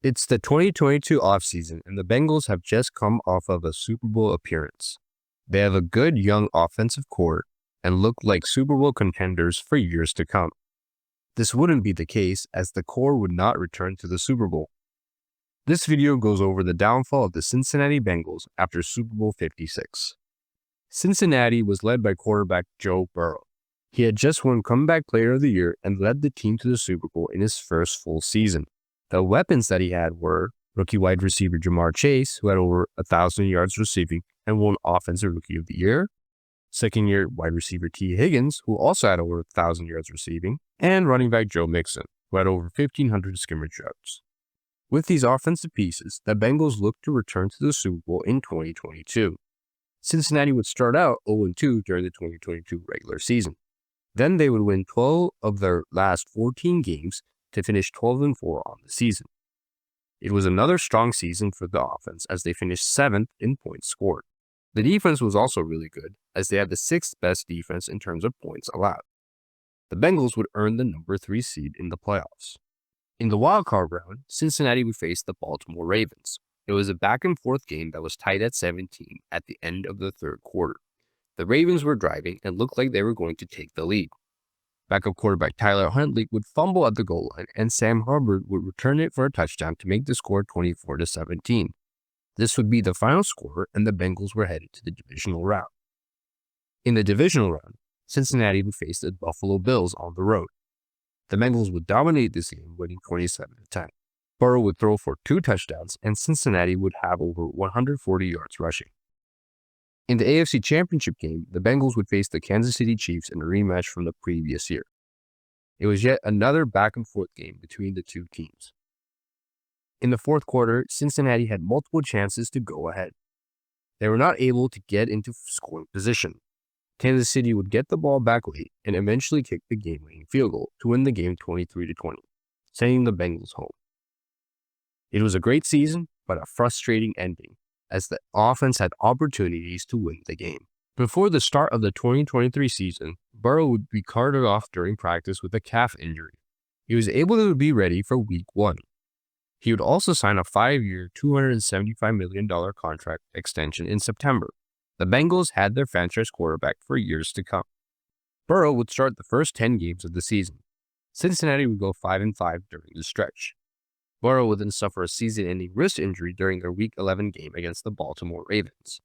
It's the 2022 offseason, and the Bengals have just come off of a Super Bowl appearance. They have a good young offensive core and look like Super Bowl contenders for years to come. This wouldn't be the case as the core would not return to the Super Bowl. This video goes over the downfall of the Cincinnati Bengals after Super Bowl 56. Cincinnati was led by quarterback Joe Burrow. He had just won Comeback Player of the Year and led the team to the Super Bowl in his first full season. The weapons that he had were rookie wide receiver Jamar Chase, who had over 1,000 yards receiving and won Offensive Rookie of the Year, second-year wide receiver T. Higgins, who also had over 1,000 yards receiving, and running back Joe Mixon, who had over 1,500 scrimmage yards. With these offensive pieces, the Bengals looked to return to the Super Bowl in 2022. Cincinnati would start out 0-2 during the 2022 regular season. Then they would win 12 of their last 14 games to finish 12-4 on the season. It was another strong season for the offense as they finished 7th in points scored. The defense was also really good as they had the 6th best defense in terms of points allowed. The Bengals would earn the number 3 seed in the playoffs. In the wildcard round, Cincinnati would face the Baltimore Ravens. It was a back-and-forth game that was tied at 17 at the end of the third quarter. The Ravens were driving and looked like they were going to take the lead. Backup quarterback Tyler Huntley would fumble at the goal line, and Sam Hubbard would return it for a touchdown to make the score 24-17. This would be the final score, and the Bengals were headed to the divisional round. In the divisional round, Cincinnati would face the Buffalo Bills on the road. The Bengals would dominate this game, winning 27-10. Burrow would throw for 2 touchdowns, and Cincinnati would have over 140 yards rushing. In the AFC Championship game, the Bengals would face the Kansas City Chiefs in a rematch from the previous year. It was yet another back-and-forth game between the two teams. In the fourth quarter, Cincinnati had multiple chances to go ahead. They were not able to get into scoring position. Kansas City would get the ball back late and eventually kick the game-winning field goal to win the game 23-20, sending the Bengals home. It was a great season, but a frustrating ending, as the offense had opportunities to win the game. Before the start of the 2023 season, Burrow would be carted off during practice with a calf injury. He was able to be ready for Week 1. He would also sign a 5-year, $275 million contract extension in September. The Bengals had their franchise quarterback for years to come. Burrow would start the first 10 games of the season. Cincinnati would go 5-5 during the stretch. Burrow would then suffer a season-ending wrist injury during their Week 11 game against the Baltimore Ravens.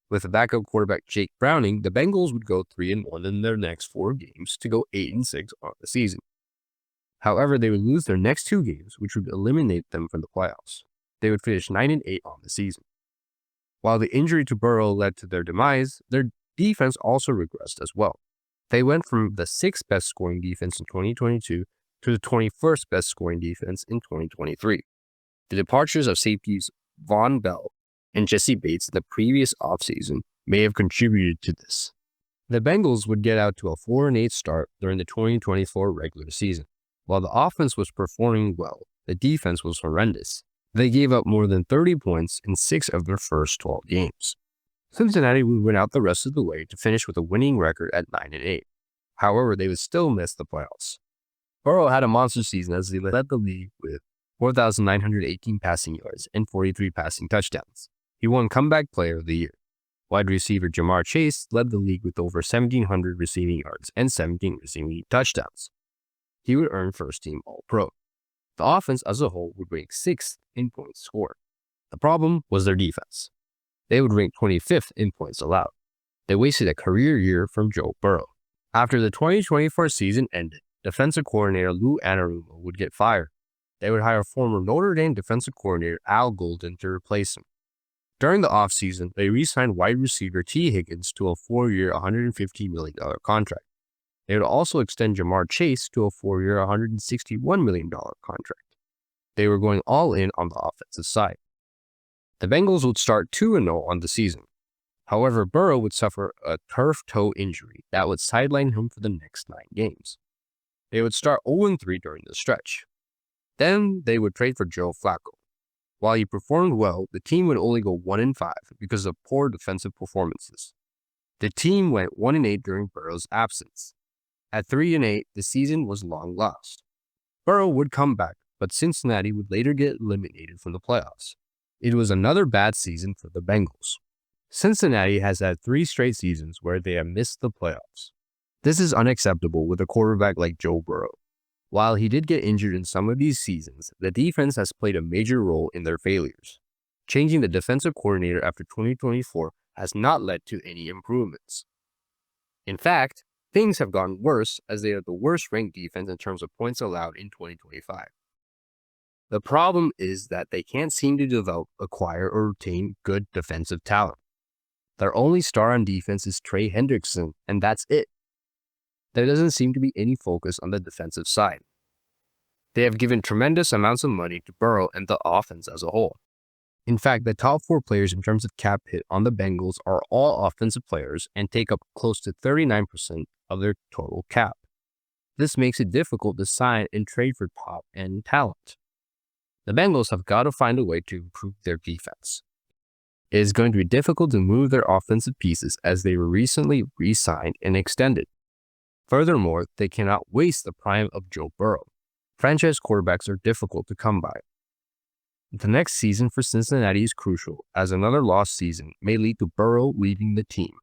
With a backup quarterback Jake Browning, the Bengals would go 3-1 in their next 4 games to go 8-6 on the season. However, they would lose their next 2 games, which would eliminate them from the playoffs. They would finish 9-8 on the season. While the injury to Burrow led to their demise, their defense also regressed as well. They went from the 6th best scoring defense in 2022 to the 21st best scoring defense in 2023. The departures of safeties Von Bell and Jesse Bates in the previous offseason may have contributed to this. The Bengals would get out to a 4-8 start during the 2024 regular season. While the offense was performing well, the defense was horrendous. They gave up more than 30 points in 6 of their first 12 games. Cincinnati would win out the rest of the way to finish with a winning record at 9-8. However, they would still miss the playoffs. Burrow had a monster season as he led the league with 4,918 passing yards and 43 passing touchdowns. He won Comeback Player of the Year. Wide receiver Jamar Chase led the league with over 1,700 receiving yards and 17 receiving touchdowns. He would earn first-team All-Pro. The offense as a whole would rank 6th in points scored. The problem was their defense. They would rank 25th in points allowed. They wasted a career year from Joe Burrow. After the 2024 season ended, defensive coordinator Lou Anarumo would get fired. They would hire former Notre Dame defensive coordinator Al Golden to replace him. During the offseason, they re-signed wide receiver T. Higgins to a 4-year, $150 million contract. They would also extend Jamar Chase to a 4-year, $161 million contract. They were going all in on the offensive side. The Bengals would start 2-0 on the season. However, Burrow would suffer a turf toe injury that would sideline him for the next 9 games. They would start 0-3 during the stretch. Then they would trade for Joe Flacco. While he performed well, the team would only go 1-5 because of poor defensive performances. The team went 1-8 during Burrow's absence. At 3-8, the season was long lost. Burrow would come back, but Cincinnati would later get eliminated from the playoffs. It was another bad season for the Bengals. Cincinnati has had 3 straight seasons where they have missed the playoffs. This is unacceptable with a quarterback like Joe Burrow. While he did get injured in some of these seasons, the defense has played a major role in their failures. Changing the defensive coordinator after 2024 has not led to any improvements. In fact, things have gotten worse as they are the worst ranked defense in terms of points allowed in 2025. The problem is that they can't seem to develop, acquire, or retain good defensive talent. Their only star on defense is Trey Hendrickson, and that's it. There doesn't seem to be any focus on the defensive side. They have given tremendous amounts of money to Burrow and the offense as a whole. In fact, the top 4 players in terms of cap hit on the Bengals are all offensive players and take up close to 39% of their total cap. This makes it difficult to sign and trade for top-end talent. The Bengals have got to find a way to improve their defense. It is going to be difficult to move their offensive pieces as they were recently re-signed and extended. Furthermore, they cannot waste the prime of Joe Burrow. Franchise quarterbacks are difficult to come by. The next season for Cincinnati is crucial, as another lost season may lead to Burrow leaving the team.